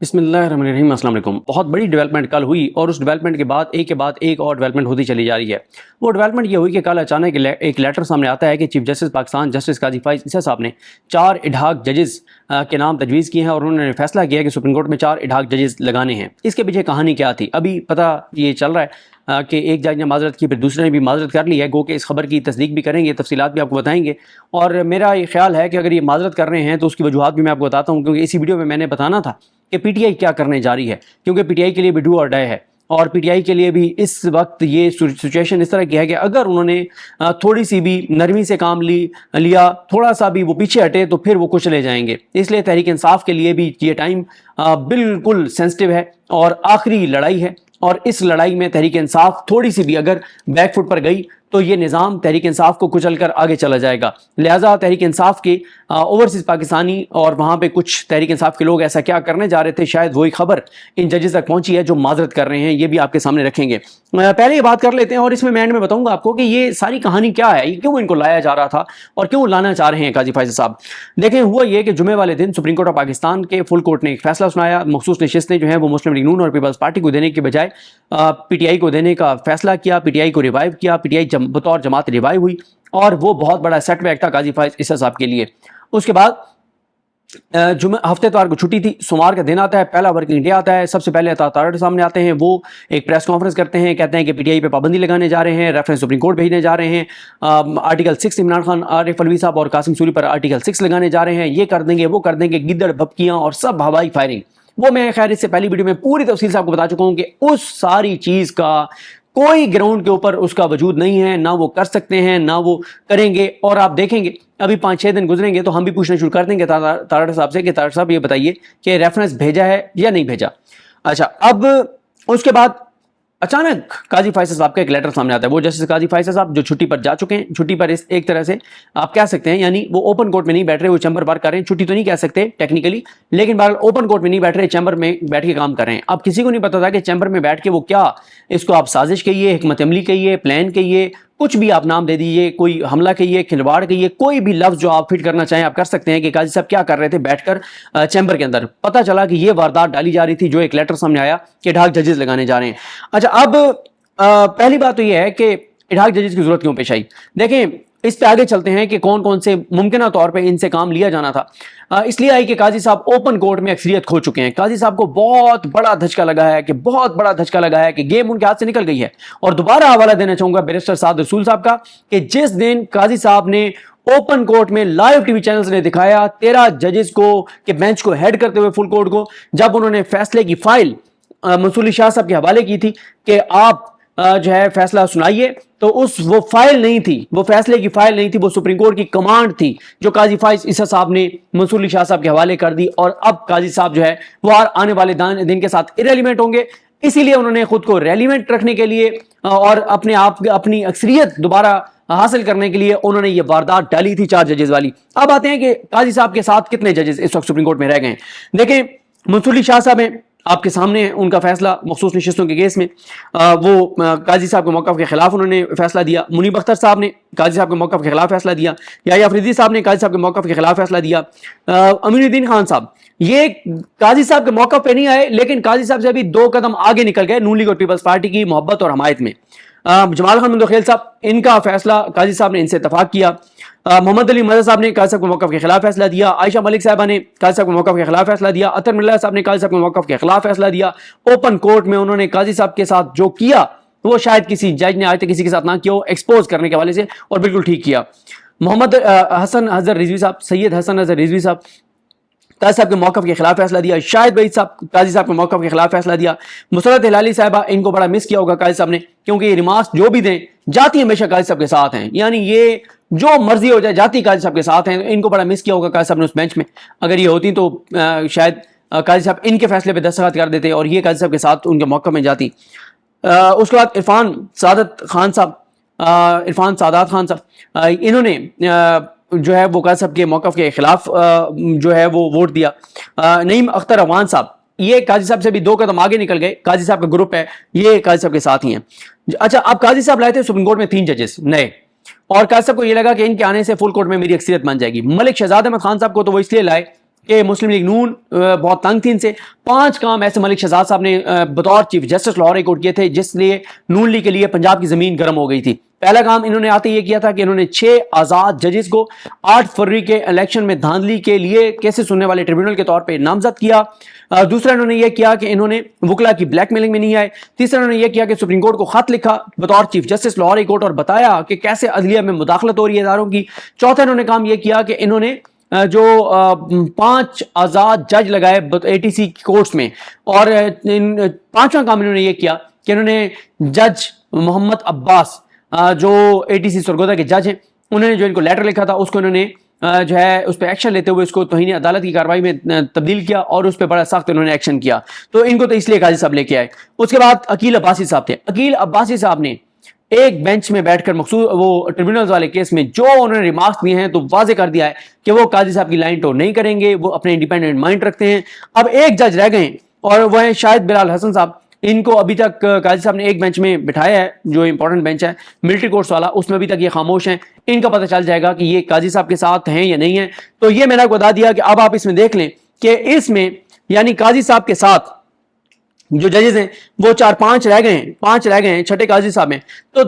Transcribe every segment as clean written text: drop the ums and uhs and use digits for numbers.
بسم اللہ الرحمن الرحیم، السلام علیکم۔ بہت بڑی ڈیولپمنٹ کل ہوئی اور اس ڈیولپمنٹ کے بعد ایک اور ڈیولپمنٹ ہوتی چلی جا رہی ہے۔ وہ ڈیولپمنٹ یہ ہوئی کہ کل اچانک ایک لیٹر سامنے آتا ہے کہ چیف جسٹس پاکستان جسٹس قاضی فائز عیسیٰ صاحب نے 4 ایڈہاک ججز کے نام تجویز کیے ہیں اور انہوں نے فیصلہ کیا کہ سپریم کورٹ میں 4 ایڈہاک ججز لگانے ہیں۔ اس کے پیچھے کہانی کیا تھی ابھی پتہ یہ چل رہا ہے کہ ایک جج نے معذرت کی، پھر دوسرے نے بھی معذرت کر لی ہے، گو کہ اس خبر کی تصدیق بھی کریں گے، تفصیلات بھی آپ کو بتائیں گے۔ اور میرا یہ خیال ہے کہ اگر یہ معذرت کر رہے ہیں تو اس کی وجوہات بھی میں آپ کو بتاتا ہوں، کیونکہ اسی ویڈیو میں نے بتانا تھا کہ پی ٹی آئی کیا کرنے جا رہی ہے، کیونکہ پی ٹی آئی کے لیے بھی ڈو اور ڈائی ہے، اور پی ٹی آئی کے لیے بھی اس وقت یہ سچویشن اس طرح کی ہے کہ اگر انہوں نے تھوڑی سی بھی نرمی سے کام لیا، تھوڑا سا بھی وہ پیچھے ہٹے تو پھر وہ کچلے جائیں گے۔ اس لیے تحریک انصاف کے لیے بھی یہ ٹائم بالکل سینسٹیو ہے اور آخری لڑائی ہے، اور اس لڑائی میں تحریک انصاف تھوڑی سی بھی اگر بیک فٹ پر گئی تو یہ نظام تحریک انصاف کو کچل کر آگے چلا جائے گا۔ لہٰذا تحریک انصاف کے اوورسیز پاکستانی اور وہاں پہ کچھ تحریک انصاف کے لوگ ایسا کیا کرنے جا رہے تھے، شاید وہی خبر ان ججز تک پہنچی ہے جو معذرت کر رہے ہیں، یہ بھی آپ کے سامنے رکھیں گے۔ پہلے یہ بات کر لیتے ہیں اور اس میں اینڈ میں بتاؤں گا آپ کو کہ یہ ساری کہانی کیا ہے، یہ کیوں ان کو لایا جا رہا تھا اور کیوں لانا چاہ رہے ہیں قاضی فائز صاحب۔ دیکھیں ہوا یہ کہ جمعے والے دن سپریم کورٹ آف پاکستان کے فل کورٹ نے ایک فیصلہ سنایا، مخصوص نشستیں جو ہیں وہ مسلم لیگ نون اور پیپلز پارٹی کو دینے کے بجائے پی ٹی آئی کو دینے کا فیصلہ کیا، پی ٹی آئی کو ریوائیو کیا، پی ٹی آئی بطور جماعت ریوائیو ہوئی، اور وہ بہت بڑا سیٹ بیک تھا قاضی فائز عیسیٰ صاحب کے لیے۔ اس کے بعد ہفتے اتوار کو چھٹی تھی، سوموار کا دن آتا ہے، پہلا ورکنگ ڈے آتا ہے، سب سے پہلے اتھارٹی سامنے آتے ہیں، وہ ایک پریس کانفرنس کرتے ہیں، کہتے ہیں کہ پی ٹی آئی پہ پابندی لگانے جا رہے ہیں، ریفرنس سپریم کورٹ بھیجنے جا رہے ہیں، آرٹیکل 6 عمران خان عارف الوی صاحب اور قاسم سوری پر آرٹیکل 6 لگانے جا رہے ہیں، یہ کر دیں گے وہ کر دیں گے، گدڑ بھپکیاں اور سب ہوائی فائرنگ۔ وہ میں خیر اس سے پہلی ویڈیو میں پوری تفصیل سے آپ کو بتا چکا ہوں کہ اس ساری چیز کا کوئی گراؤنڈ کے اوپر اس کا وجود نہیں ہے، نہ وہ کر سکتے ہیں نہ وہ کریں گے۔ اور آپ دیکھیں گے ابھی 5-6 دن گزریں گے تو ہم بھی پوچھنا شروع کر دیں گے تارڑ صاحب سے کہ تارڑ صاحب یہ بتائیے کہ ریفرنس بھیجا ہے یا نہیں بھیجا۔ اچھا، اب اس کے بعد اچانک قاضی فائز صاحب کا ایک لیٹر سامنے آتا ہے۔ وہ جسٹس قاضی فائز صاحب جو چھٹی پر جا چکے ہیں، چھٹی پر ایک طرح سے آپ کہہ سکتے ہیں، یعنی وہ اوپن کورٹ میں نہیں بیٹھ رہے، وہ چیمبر بار کر رہے ہیں، چھٹی تو نہیں کہہ سکتے ٹیکنیکلی، لیکن بہرحال اوپن کورٹ میں نہیں بیٹھ رہے، چیمبر میں بیٹھ کے کام کر رہے ہیں۔ اب کسی کو نہیں پتا تھا کہ چیمبر میں بیٹھ کے وہ کیا، اس کو آپ سازش کہیے، حکمت عملی کہیے، پلان کہیے، کچھ بھی آپ نام دے دیجیے، کوئی حملہ کہیے، کھلواڑ کہیے، کوئی بھی لفظ جو آپ فٹ کرنا چاہیں آپ کر سکتے ہیں کہ قاضی صاحب کیا کر رہے تھے بیٹھ کر چیمبر کے اندر۔ پتہ چلا کہ یہ واردات ڈالی جا رہی تھی، جو ایک لیٹر سامنے آیا کہ ایڈہاک ججز لگانے جا رہے ہیں۔ اچھا، اب پہلی بات تو یہ ہے کہ ایڈہاک ججز کی ضرورت کیوں پیش آئی۔ دیکھیں اس پہ آگے چلتے ہیں کہ کون کون سے ممکنہ طور پہ ان سے کام لیا جانا تھا۔ اس لیے آئی کہ قاضی صاحب اوپن کورٹ میں اکثریت کھو چکے ہیں، قاضی صاحب کو بہت بڑا دھچکا لگا ہے کہ گیم ان کے ہاتھ سے نکل گئی ہے۔ اور دوبارہ حوالہ دینا چاہوں گا بیرسٹر سعد رسول صاحب کا کہ جس دن قاضی صاحب نے اوپن کورٹ میں لائیو ٹی وی چینلز نے دکھایا 13 ججز کو کہ بینچ کو ہیڈ کرتے ہوئے فل کورٹ کو، جب انہوں نے فیصلے کی فائل منصور علی شاہ صاحب کے حوالے کی تھی کہ آپ جو ہے فیصلہ سنائیے، تو وہ فائل نہیں تھی، وہ فیصلے کی فائل نہیں تھی، وہ سپریم کورٹ کی کمانڈ تھی جو قاضی فائز عیسیٰ صاحب نے منصور علی شاہ صاحب کے حوالے کر دی۔ اور اب قاضی صاحب جو ہے وہ آنے والے دن کے ساتھ ارریلیونٹ ہوں گے، اسی لیے انہوں نے خود کو ریلیونٹ رکھنے کے لیے اور اپنی اکثریت دوبارہ حاصل کرنے کے لیے انہوں نے یہ واردات ڈالی تھی 4 ججز والی۔ اب آتے ہیں کہ قاضی صاحب کے ساتھ کتنے ججز اس وقت سپریم کورٹ میں رہ گئے ہیں۔ دیکھیں منصور علی شاہ صاحب ہیں، آپ کے سامنے ان کا فیصلہ مخصوص نشستوں کے کیس میں، وہ قاضی صاحب کے موقف کے خلاف انہوں نے فیصلہ دیا۔ منیب اختر صاحب نے قاضی صاحب کے موقف کے خلاف فیصلہ دیا، یحییٰ افریدی صاحب نے قاضی صاحب کے موقف کے خلاف فیصلہ دیا۔ امین الدین خان صاحب یہ قاضی صاحب کے موقف پہ نہیں آئے، لیکن قاضی صاحب سے بھی 2 قدم آگے نکل گئے نون لیگ اور پیپلز پارٹی کی محبت اور حمایت میں۔ جمال خان مندوخیل صاحب، ان کا فیصلہ قاضی صاحب نے ان سے اتفاق کیا۔ محمد علی مدد صاحب نے قاضی صاحب کے موقف کے خلاف فیصلہ دیا۔ عائشہ ملک صاحبہ نے قاضی صاحب کے موقف کے خلاف فیصلہ دیا۔ اطہر ملا صاحب نے قاضی صاحب کے موقف کے خلاف فیصلہ دیا۔ اوپن کورٹ میں انہوں نے قاضی صاحب کے ساتھ جو کیا وہ شاید کسی جج نے آج تک کسی کے ساتھ نہ کیا ہو، ایکسپوز کرنے کے حوالے سے، اور بالکل ٹھیک کیا۔ محمد حسن اظہر رضوی صاحب، سید حسن اظہر رضوی صاحب قاضی صاحب کے موقف کے خلاف فیصلہ دیا۔ شاہد بعید صاحب قاضی صاحب کے موقف کے خلاف فیصلہ دیا۔ مسرت ہلالی صاحبہ، ان کو بڑا مس کیا ہوگا قاضی صاحب نے، کیونکہ یہ ریمارکس جو بھی دیں جاتی ہمیشہ قاضی صاحب کے ساتھ ہیں، یعنی یہ جو مرضی ہو جائے جاتی قاضی صاحب کے ساتھ ہیں۔ ان کو بڑا مس کیا ہوگا قاضی صاحب نے اس بینچ میں، اگر یہ ہوتی تو شاید قاضی صاحب ان کے فیصلے پہ دستخط کر دیتے اور یہ قاضی صاحب کے ساتھ ان کے موقع میں جاتی۔ اس کے بعد عرفان سعادت خان صاحب، انہوں نے جو ہے وہ قاضی صاحب کے موقف کے خلاف جو ہے وہ ووٹ دیا۔ نعیم اختر اوان صاحب یہ قاضی صاحب سے بھی 2 قدم آگے نکل گئے، قاضی صاحب کا گروپ ہے، یہ قاضی صاحب کے ساتھ ہی ہیں۔ اچھا، اب قاضی صاحب لائے تھے سپریم کورٹ میں 3 ججز نئے، اور قاضی صاحب کو یہ لگا کہ ان کے آنے سے فل کورٹ میں میری اکثریت بن جائے گی۔ ملک شہزاد احمد خان صاحب کو تو وہ اس لیے لائے کہ مسلم لیگ نون بہت تنگ تھی ان سے. 5 کام ایسے ملک شہزاد صاحب نے بطور chief justice Lahore high court کیے تھے جس لیے نون لیگ کے لیے پنجاب کی زمین گرم ہو گئی تھی. پہلا کام انہوں نے آتے یہ کیا تھا کہ انہوں نے 6 آزاد ججز کو 8 فروری کے الیکشن میں دھاندلی کے لیے کیسز سننے والے ٹریبیونل کے طور پہ نامزد کیا. دوسرا انہوں نے یہ کیا کہ انہوں نے وکلا کی بلیک میلنگ میں نہیں آئے. تیسرا انہوں نے یہ کیا کہ سپریم کورٹ کو خط لکھا بطور chief justice Lahore high court اور بتایا کہ کیسے عدلیہ میں مداخلت ہو رہی ہے اداروں کی. چوتھا انہوں نے کام یہ کیا کہ انہوں نے جو 5 آزاد جج لگائے ATC کورٹس میں, اور 5واں کام انہوں نے یہ کیا کہ انہوں نے جج محمد عباس جو ATC سرگودا کے جج ہیں, انہوں نے جو ان کو لیٹر لکھا تھا اس کو انہوں نے جو ہے اس پہ ایکشن لیتے ہوئے اس کو توہین عدالت کی کارروائی میں تبدیل کیا اور اس پہ بڑا سخت انہوں نے ایکشن کیا. تو ان کو تو اس لیے قاضی صاحب لے کے آئے. اس کے بعد عقیل عباسی صاحب تھے. عقیل عباسی صاحب نے ایک بینچ میں بیٹھ کر مخصوص وہ ٹریبیونلز والے کیس میں جو انہوں نے ریمارکس دیے ہیں تو واضح کر دیا ہے کہ وہ قاضی صاحب کی لائن ٹور نہیں کریں گے, وہ اپنے انڈیپینڈنٹ مائنڈ رکھتے ہیں. اب ایک جج رہ گئے ہیں اور وہ ہیں شاہد بلال حسن صاحب. ان کو ابھی تک قاضی صاحب نے ایک بینچ میں بٹھایا ہے جو امپورٹنٹ بینچ ہے ملٹری کورٹس والا, اس میں ابھی تک یہ خاموش ہیں. ان کا پتہ چل جائے گا کہ یہ قاضی صاحب کے ساتھ ہیں یا نہیں ہیں. تو یہ میں نے آپ کو بتا دیا کہ اب آپ اس میں دیکھ لیں کہ اس میں یعنی قاضی صاحب کے ساتھ جو ججز ہیں وہ 5 رہ گئے ہیں, 5 رہ گئے ہیں, چھٹے قاضی صاحب ہیں. تو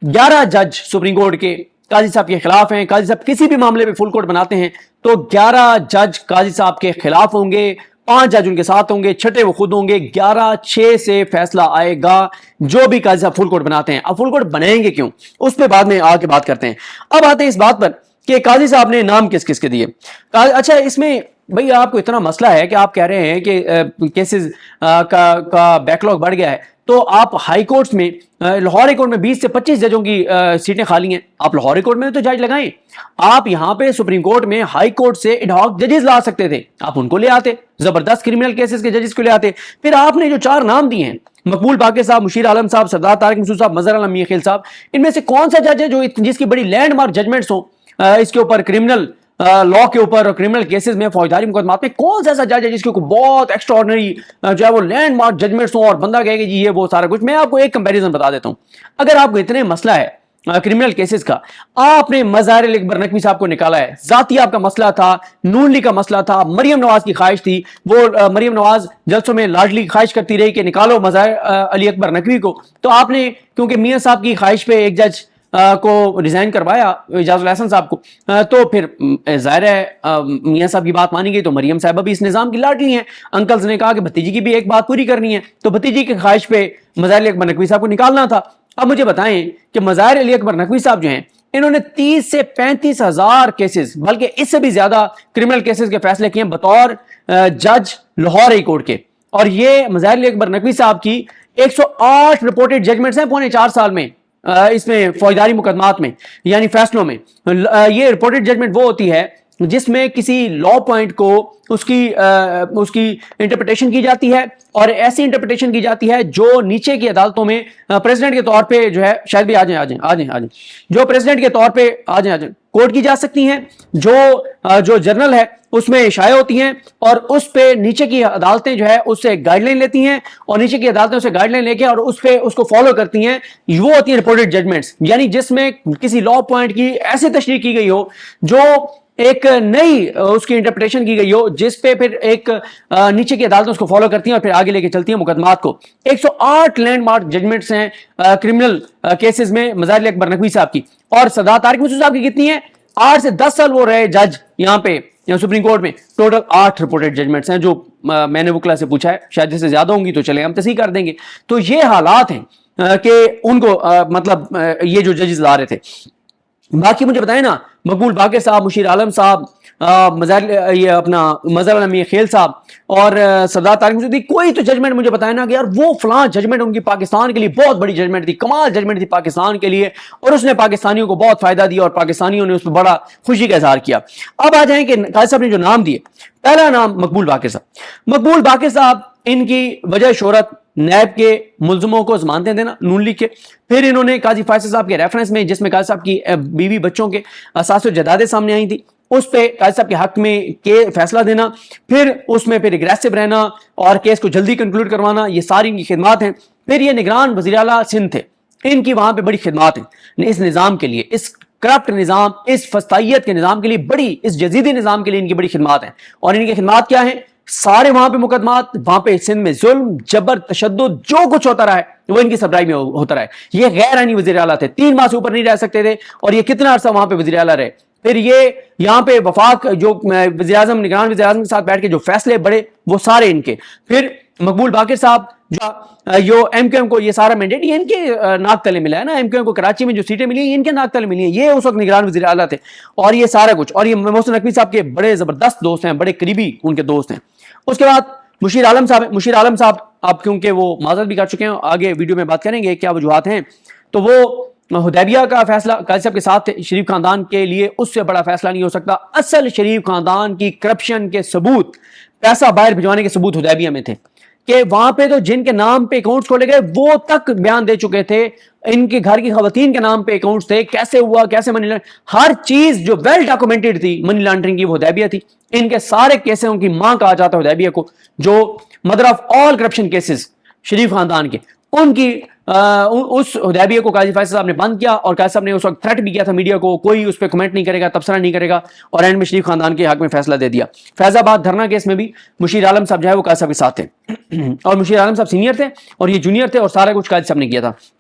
11 جج سپریم کورٹ کے قاضی صاحب کے خلاف ہیں. قاضی صاحب کسی بھی معاملے پہ فل کورٹ بناتے ہیں تو 11 جج قاضی صاحب کے خلاف ہوں گے, 5 جج ان کے ساتھ ہوں گے, چھٹے وہ خود ہوں گے. 11-6 سے فیصلہ آئے گا جو بھی قاضی صاحب فل کورٹ بناتے ہیں. اب فل کورٹ بنائیں گے کیوں, اس پہ بعد میں آ کے بات کرتے ہیں. اب آتے ہیں اس بات پر کہ قاضی صاحب نے نام کس کس کے دیے. اچھا اس میں بھئی آپ کو اتنا مسئلہ ہے کہ آپ کہہ رہے ہیں کہ کیسز کا بیک لاگ بڑھ گیا ہے, تو آپ ہائی کورٹس میں لاہور ہائی کورٹ میں 20 سے 25 ججوں کی سیٹیں خالی ہیں. آپ لاہور ہائی کورٹ میں تو جج لگائیں. آپ یہاں پہ سپریم کورٹ میں ہائی کورٹ سے ایڈ ہاک ججز لا سکتے تھے, آپ ان کو لے آتے, زبردست کرمنل کیسز کے ججز کو لے آتے. پھر آپ نے جو 4 نام دیے ہیں, مقبول باقر صاحب, مشیر عالم صاحب, سردار طارق مسعود صاحب, مظہر عالم میاں خیل صاحب, ان میں سے کون سا جج ہے جو جس کی بڑی لینڈ مارک ججمنٹس ہوں اس کے اوپر کرمنل لا کے اوپر, کرمنل کیسز میں, فوجداری مقدمات میں, کون سا ایسا جج ہے جس کے اوپر بہت ایکسٹرا آرڈنری جو ہے وہ لینڈ مارک ججمنٹس ہوں اور بندہ کہے کہ جی یہ وہ سارا کچھ. میں آپ کو ایک کمپیریزن بتا دیتا ہوں. اگر آپ کو اتنے مسئلہ ہے کرمنل کیسز کا, آپ نے مظاہر علی اکبر نقوی صاحب کو نکالا ہے, ذاتی آپ کا مسئلہ تھا, نون لیگ کا مسئلہ تھا, مریم نواز کی خواہش تھی, وہ مریم نواز جلسوں میں لاڈلی خواہش کرتی رہی کہ نکالو مظاہر علی اکبر نقوی کو, تو آپ نے کیونکہ میاں صاحب کی خواہش پہ ایک جج کو ریزائن کروایا, اعجاز الحسن صاحب کو, تو پھر ظاہر ہے میاں صاحب کی بات مانی گئی تو مریم صاحبہ بھی اس نظام کی لاڈلی ہیں. انکلز نے کہا کہ بھتیجی کی بھی ایک بات پوری کرنی ہے, تو بھتیجی کی خواہش پہ مظاہر علی اکبر نقوی صاحب کو نکالنا تھا. اب مجھے بتائیں کہ مظاہر علی اکبر نقوی صاحب جو ہیں انہوں نے 30 سے 35 ہزار کیسز, بلکہ اس سے بھی زیادہ کرمنل کیسز کے فیصلے کیے بطور جج لاہور ہائی کورٹ کے. اور یہ مظاہر علی اکبر نقوی صاحب کی 108 رپورٹڈ ججمنٹس ہیں پونے 4 سال میں, اس میں فوجداری مقدمات میں یعنی فیصلوں میں. یہ رپورٹڈ ججمنٹ وہ ہوتی ہے جس میں کسی لا پوائنٹ کو اس کی انٹرپریٹیشن کی جاتی ہے, اور ایسی انٹرپریٹیشن کی جاتی ہے جو نیچے کی عدالتوں میں پریزیڈنٹ کے طور پہ جو ہے, شاید بھی آ جائیں جو پریزیڈنٹ کے طور پہ آ جائیں کوٹ کی جا سکتی ہیں, جو جرنل ہے اس میں شائع ہوتی ہیں, اور اس پہ نیچے کی عدالتیں جو ہے اس سے گائیڈ لائن لیتی ہیں, اور نیچے کی عدالتیں اسے گائیڈ لائن لے کے اور اس پہ اس کو فالو کرتی ہیں. وہ ہوتی ہیں رپورٹڈ ججمنٹس, یعنی جس میں کسی لا پوائنٹ کی ایسی تشریح کی گئی ہو جو ایک نئی اس کی انٹرپریٹیشن کی گئی ہو, جس پہ پھر ایک نیچے کی عدالتیں اس کو فالو کرتی ہیں اور پھر آگے لے کے چلتی ہیں مقدمات کو. 108 لینڈ مارک ججمنٹس ہیں کرمنل کیسز میں مظاہر علی اکبر نقوی صاحب کی. اور سردار طارق مسعود صاحب کی کتنی ہیں؟ 8 سے 10 سال وہ رہے جج یہاں پہ سپریم کورٹ میں. ٹوٹل 8 رپورٹڈ ججمنٹس ہیں, جو میں نے وکلا سے پوچھا ہے, شاید جس سے زیادہ ہوں گی تو چلے ہم تصحیح کر دیں گے. تو یہ حالات ہیں کہ ان کو مطلب یہ جو ججز لا رہے تھے. باقی مجھے بتائیں نا, مقبول باقر صاحب, مشیر عالم صاحب, مظہر عالم میاں خیل صاحب اور سردار طارق مسعود, کوئی تو ججمنٹ مجھے بتائیں نا کہ یار وہ فلاں ججمنٹ ان کی پاکستان کے لیے بہت بڑی ججمنٹ تھی, کمال ججمنٹ تھی پاکستان کے لیے, اور اس نے پاکستانیوں کو بہت فائدہ دیا اور پاکستانیوں نے اس پہ بڑا خوشی کا اظہار کیا. اب آ جائیں کہ قاضی صاحب نے جو نام دیے, پہلا نام مقبول باقر صاحب. مقبول باقر صاحب, ان کی وجہ شہرت نیب کے ملزموں کو ضمانتیں دینا نون لیگ کے. پھر انہوں نے قاضی فیصل صاحب کے ریفرنس میں, جس میں قاضی صاحب کی بیوی بچوں کے اساس و جدادیں سامنے آئی تھی, اس پہ قاضی صاحب کے حق میں فیصلہ دینا, پھر اس میں پھر اگریسو رہنا اور کیس کو جلدی کنکلوڈ کروانا, یہ ساری ان کی خدمات ہیں. پھر یہ نگران وزیر اعلیٰ سندھ تھے, ان کی وہاں پہ بڑی خدمات ہیں اس نظام کے لیے, اس کرپٹ نظام، اس فسطائیت کے نظام کے لیے بڑی، اس جزیدی نظام کے لیے ان کی بڑی خدمات ہیں. اور ان کی خدمات کیا ہیں؟ سارے وہاں پہ مقدمات، وہاں پہ سندھ میں ظلم، جبر، تشدد، جو کچھ ہوتا رہا ہے وہ ان کی سبرائی میں ہوتا رہا ہے. یہ غیر آئینی وزیر اعلیٰ تھے، 3 ماہ سے اوپر نہیں رہ سکتے تھے، اور یہ کتنا عرصہ وہاں پہ وزیر اعلیٰ رہے. پھر یہ یہاں پہ وفاق جو وزیر اعظم، نگران وزیر اعظم کے ساتھ بیٹھ کے جو فیصلے بڑے وہ سارے ان کے. پھر مقبول باقر صاحب جو ایم کیو ایم کو یہ سارا مینڈیٹ یہ ان کے ناک تلے ملا ہے نا. ایم کیو ایم کو کراچی میں جو سیٹیں ملی ہیں ان کے ناک تلے ملی ہیں. یہ اس وقت نگران وزیر اعلیٰ تھے، اور یہ سارا کچھ. اور یہ محسن نقوی صاحب کے بڑے زبردست دوست ہیں، بڑے قریبی ان کے دوست ہیں. اس کے بعد مشیر عالم صاحب، مشیر عالم صاحب آپ کیونکہ وہ معذرت بھی کر چکے ہیں، آگے ویڈیو میں بات کریں گے کیا وجوہات ہیں. تو وہ حدیبیہ کا فیصلہ قاضی صاحب کے ساتھ تھے. شریف خاندان کے لیے اس سے بڑا فیصلہ نہیں ہو سکتا. اصل شریف خاندان کی کرپشن کے ثبوت، پیسہ باہر بھجوانے کے ثبوت حدیبیہ میں تھے، کہ وہاں پہ تو جن کے نام پہ اکاؤنٹس کھولے گئے وہ تک بیان دے چکے تھے. ان کے گھر کی خواتین کے نام پہ اکاؤنٹس تھے، کیسے ہوا، کیسے منی لانڈرنگ، ہر چیز جو ویل ڈاکومنٹڈ تھی منی لانڈرنگ کی وہ حدیبیہ تھی. ان کے سارے کیسوں کی ماں کہا جاتا ہے حدیبیہ کو، جو mother of all corruption cases Sharif خاندان کے. ان کی اس حدیبیہ کو قاضی فیصل صاحب نے بند کیا، اور قاضی صاحب نے اس وقت تھریٹ بھی کیا تھا میڈیا کو، کوئی اس پہ کمنٹ نہیں کرے گا، تبصرہ نہیں کرے گا، اور اینڈ میں شریف خاندان کے حق میں فیصلہ دے دیا. فیض آباد دھرنا کیس میں بھی مشیر عالم صاحب جو ہے وہ قاضی صاحب کے ساتھ تھے، اور مشیر عالم صاحب سینئر تھے اور یہ جونیئر تھے، اور سارا کچھ قاضی صاحب نے کیا تھا.